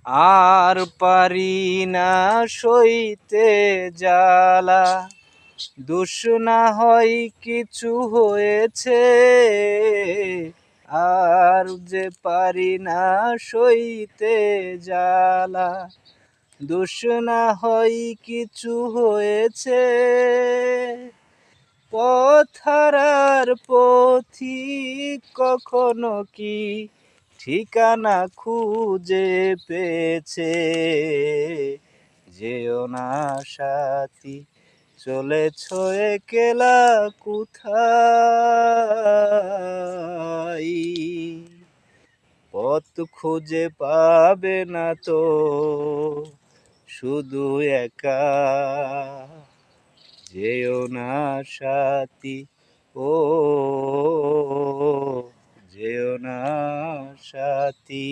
আর পারি না সইতে জ্বালা, দোষ না হয় কিছু হয়েছে, আর যে পারি না সইতে জ্বালা, দোষ না হয় কিছু হয়েছে। পথহারার পথিক কখনো কি ঠিকানা খুঁজে পেয়েছে? যেও না সাথী, চলেছ একলা কোথায়, পথ খুঁজে পাবে না তো শুধু একা। যেও না সাথী, ও যেও না সাথী।